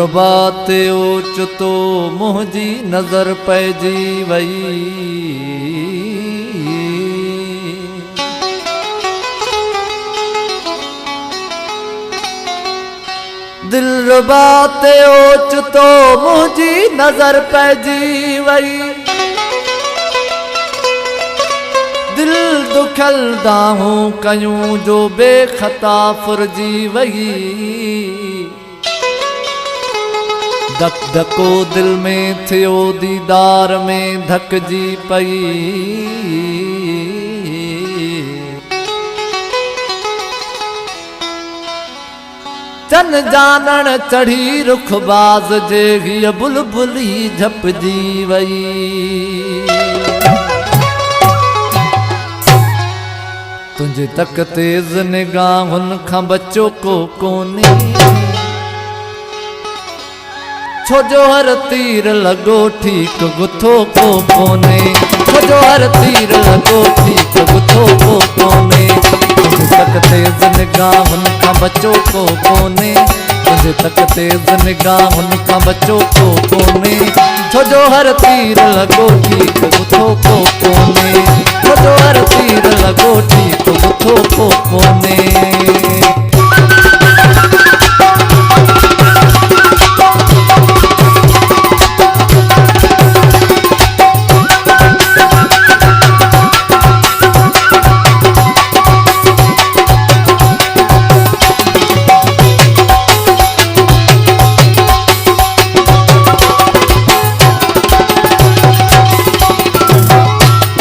रुबा ते ओचितो मुंहिंजी नज़र पइजी वई। दिलरुबा ते ओचितो मुंहिंजी नज़र पइजी वई। दिल दुखल दाहूं कयूं जो बेख़ता फुरजी वई। धक धको दिल में थियो दीदार में धकजी पई। चन जानण चढ़ी रुखबाज जे हीअ बुलबुली झपजी वई। तुझे तक तेज निगाहुन खां बचो को कोने। छोजो हर तीर लगो ठीक गुथो को कोने। छोजो हर तीर लगो ठीक गुथो को कोने। तुझे तक तेज निगाहुन खां बचो को कोने। तुझे तक तेज निगाहुन खां बचो को कोने। छोजो हर तीर लगो ठीक गुथो को कोने। छोजो हर तीर लगो ठीक गुथो को कोने।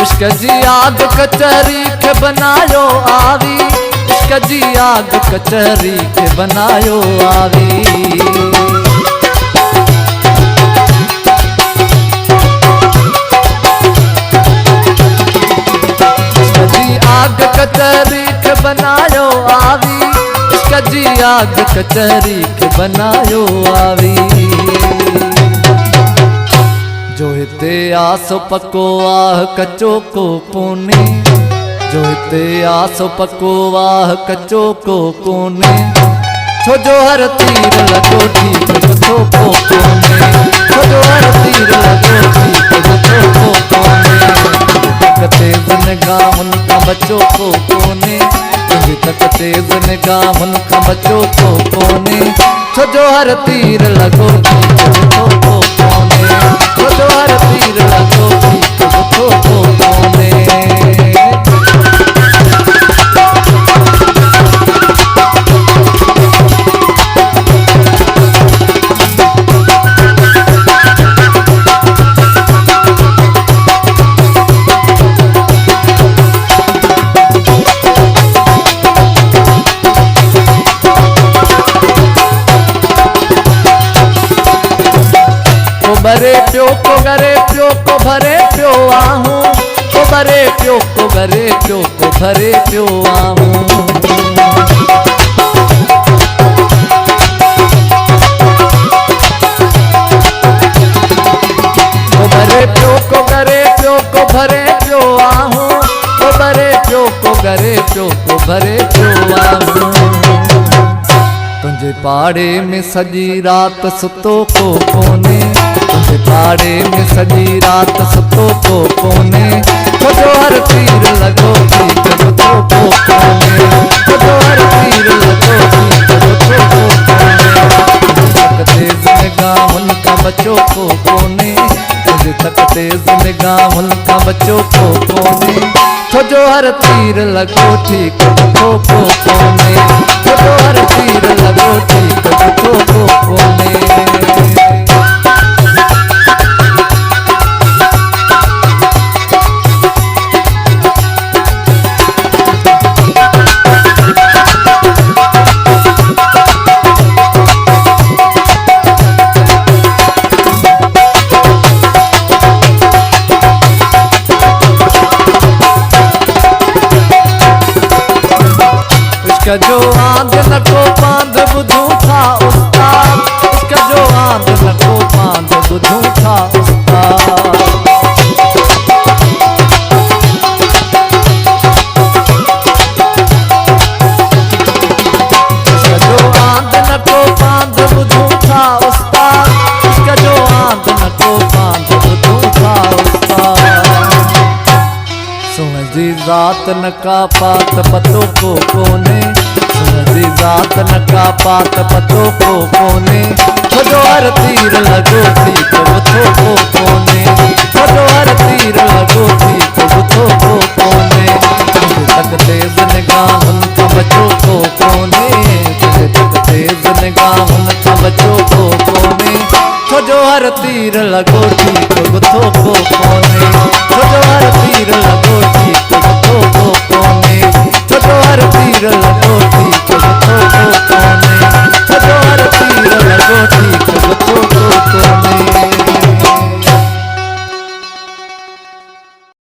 इश्क जी आग कचहरी के बनायो आवी। इश्क जी आग कचहरी के बनायो आवी। इश्क जी आग कचहरी के बनायो आवी। इश्क जी आग कचहरी के बनायो आवी। जो हिते आसो पको आह कचो को कोने। जो हिते आसो पको आह कचो को कोने। छोजो हर तीर लगो ठीक गुथो को कोने। छोजो हर तीर लगो ठीक गुथो को कोने। तक तेज निगाहुन खां बचो को कोने। तुझे तक तेज निगाहुन खां बचो को कोने। छोजो हर तीर लगो ठीक गुथो को कोने। छोजो हर तीर लगो ठीक गुथो को कोने। भरे प्यो को गरे प्यो को भरे प्यो आहूं। को भरे प्यो को गरे प्यो को भरे प्यो आहूं। को भरे प्यो को गरे प्यो को भरे प्यो आहूं। को भरे प्यो को गरे प्यो को भरे प्यो आहूं। तुझे पाड़े में सजी रात सुतो को कोने। तुझे पाड़े में सजी रात सुतो को कोने। छोजो हर तीर लगो ठीक गुथो को कोने। छोजो हर तीर लगो ठीक गुथो को कोने। तुझे तक तेज निगाहुन खां बचो को कोने। तुझे तक तेज निगाहुन खां बचो को कोने। छोजो हर तीर लगो ठीक गुथो को कोने। छोजो हर तीर लगो ठीक गुथो को कोने। इश्क जो आंध न को बांध बुधूं था उस्ताद। इश्क जो आंध न को बांध बुधूं था उस्ताद। इश्क जो आंध न को बांध बुधूं था उस्ताद। सुनजी जात न का पात पतो को कोने, सुनजी जात न का पात पतो को कोने, जो हर तीर लगो थी कबूतो को कोने, जो हर तीर लगो थी कबूतो को कोने, तुझे तक तेज निगाहुन का बच्चों को कोने, तुझे तक तेज निगाहुन का बच्चों को कोने, जो हर तीर लगो थी